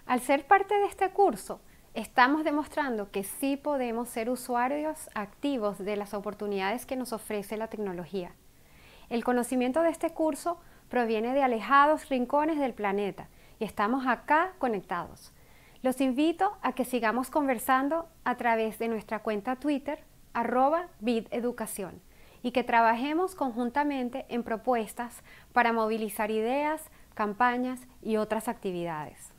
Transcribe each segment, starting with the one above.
Al ser parte de este curso, estamos demostrando que sí podemos ser usuarios activos de las oportunidades que nos ofrece la tecnología. El conocimiento de este curso proviene de alejados rincones del planeta y estamos acá conectados. Los invito a que sigamos conversando a través de nuestra cuenta Twitter, @bideducación, y que trabajemos conjuntamente en propuestas para movilizar ideas, campañas y otras actividades.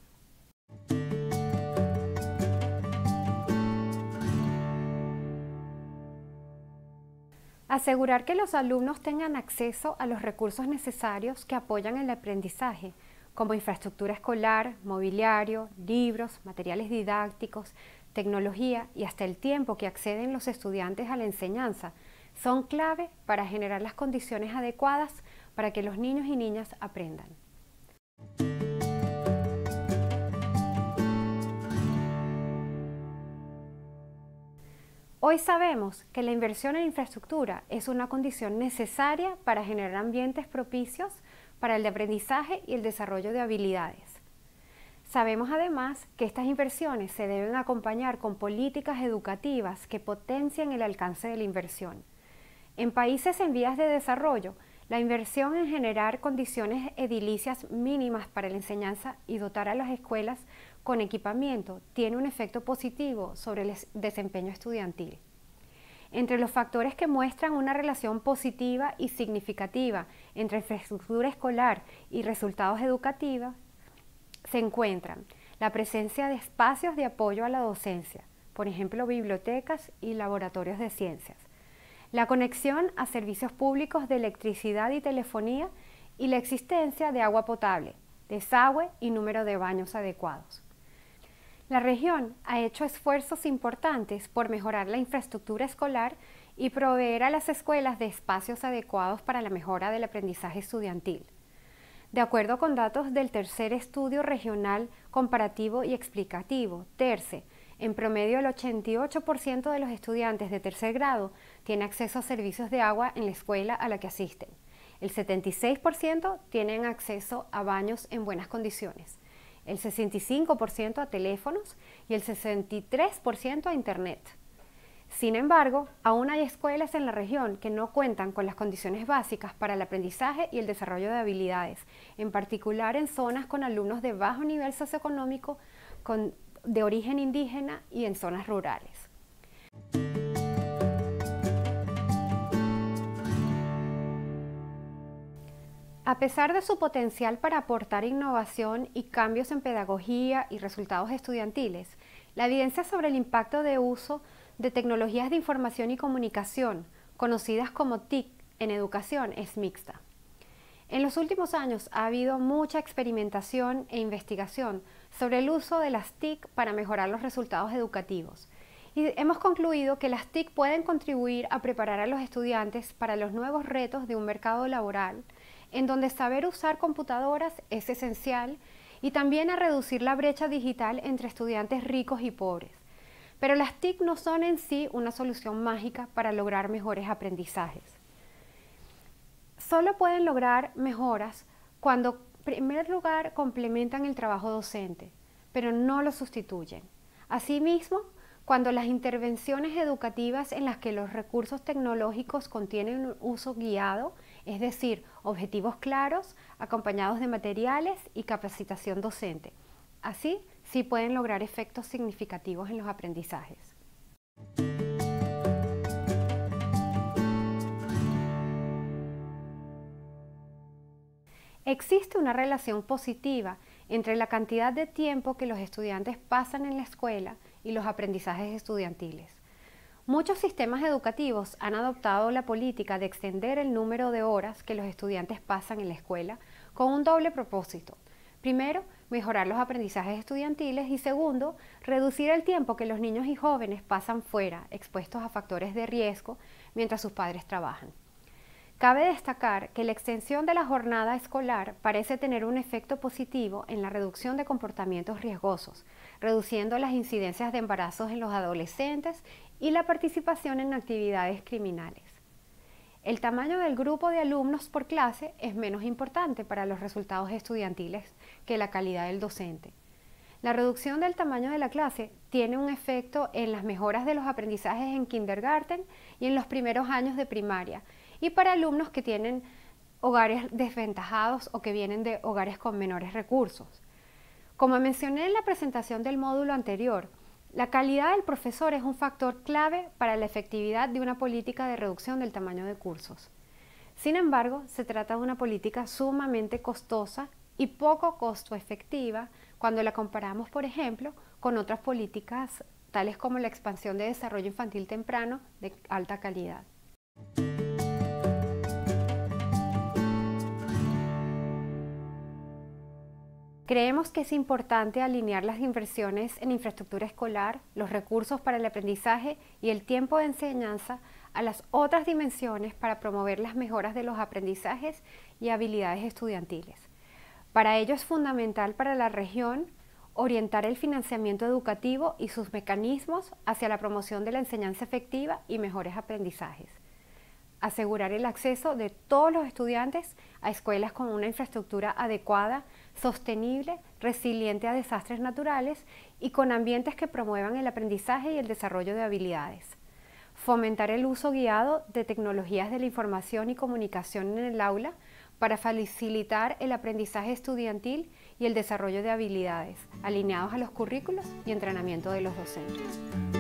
Asegurar que los alumnos tengan acceso a los recursos necesarios que apoyan el aprendizaje, como infraestructura escolar, mobiliario, libros, materiales didácticos, tecnología y hasta el tiempo que acceden los estudiantes a la enseñanza, son clave para generar las condiciones adecuadas para que los niños y niñas aprendan. Hoy sabemos que la inversión en infraestructura es una condición necesaria para generar ambientes propicios para el aprendizaje y el desarrollo de habilidades. Sabemos además que estas inversiones se deben acompañar con políticas educativas que potencien el alcance de la inversión. En países en vías de desarrollo, la inversión en generar condiciones edilicias mínimas para la enseñanza y dotar a las escuelas con equipamiento tiene un efecto positivo sobre el desempeño estudiantil. Entre los factores que muestran una relación positiva y significativa entre infraestructura escolar y resultados educativos se encuentran la presencia de espacios de apoyo a la docencia, por ejemplo, bibliotecas y laboratorios de ciencias, la conexión a servicios públicos de electricidad y telefonía y la existencia de agua potable, desagüe y número de baños adecuados. La región ha hecho esfuerzos importantes por mejorar la infraestructura escolar y proveer a las escuelas de espacios adecuados para la mejora del aprendizaje estudiantil. De acuerdo con datos del Tercer Estudio Regional Comparativo y Explicativo, TERCE, en promedio el 88% de los estudiantes de tercer grado tiene acceso a servicios de agua en la escuela a la que asisten. El 76% tienen acceso a baños en buenas condiciones, el 65% a teléfonos y el 63% a Internet. Sin embargo, aún hay escuelas en la región que no cuentan con las condiciones básicas para el aprendizaje y el desarrollo de habilidades, en particular en zonas con alumnos de bajo nivel socioeconómico, de origen indígena y en zonas rurales. A pesar de su potencial para aportar innovación y cambios en pedagogía y resultados estudiantiles, la evidencia sobre el impacto de uso de tecnologías de información y comunicación, conocidas como TIC, en educación es mixta. En los últimos años ha habido mucha experimentación e investigación sobre el uso de las TIC para mejorar los resultados educativos. Y hemos concluido que las TIC pueden contribuir a preparar a los estudiantes para los nuevos retos de un mercado laboral, en donde saber usar computadoras es esencial, y también a reducir la brecha digital entre estudiantes ricos y pobres. Pero las TIC no son en sí una solución mágica para lograr mejores aprendizajes. Solo pueden lograr mejoras cuando, en primer lugar, complementan el trabajo docente, pero no lo sustituyen. Asimismo, cuando las intervenciones educativas en las que los recursos tecnológicos contienen un uso guiado, es decir, objetivos claros, acompañados de materiales y capacitación docente. Así, sí pueden lograr efectos significativos en los aprendizajes. Existe una relación positiva entre la cantidad de tiempo que los estudiantes pasan en la escuela y los aprendizajes estudiantiles. Muchos sistemas educativos han adoptado la política de extender el número de horas que los estudiantes pasan en la escuela con un doble propósito. Primero, mejorar los aprendizajes estudiantiles y segundo, reducir el tiempo que los niños y jóvenes pasan fuera, expuestos a factores de riesgo mientras sus padres trabajan. Cabe destacar que la extensión de la jornada escolar parece tener un efecto positivo en la reducción de comportamientos riesgosos, reduciendo las incidencias de embarazos en los adolescentes y la participación en actividades criminales. El tamaño del grupo de alumnos por clase es menos importante para los resultados estudiantiles que la calidad del docente. La reducción del tamaño de la clase tiene un efecto en las mejoras de los aprendizajes en kindergarten y en los primeros años de primaria, y para alumnos que tienen hogares desventajados o que vienen de hogares con menores recursos. Como mencioné en la presentación del módulo anterior, la calidad del profesor es un factor clave para la efectividad de una política de reducción del tamaño de cursos. Sin embargo, se trata de una política sumamente costosa y poco costo efectiva cuando la comparamos, por ejemplo, con otras políticas tales como la expansión de desarrollo infantil temprano de alta calidad. Creemos que es importante alinear las inversiones en infraestructura escolar, los recursos para el aprendizaje y el tiempo de enseñanza a las otras dimensiones para promover las mejoras de los aprendizajes y habilidades estudiantiles. Para ello es fundamental para la región orientar el financiamiento educativo y sus mecanismos hacia la promoción de la enseñanza efectiva y mejores aprendizajes. Asegurar el acceso de todos los estudiantes a escuelas con una infraestructura adecuada, sostenible, resiliente a desastres naturales y con ambientes que promuevan el aprendizaje y el desarrollo de habilidades. Fomentar el uso guiado de tecnologías de la información y comunicación en el aula para facilitar el aprendizaje estudiantil y el desarrollo de habilidades, alineados a los currículos y entrenamiento de los docentes.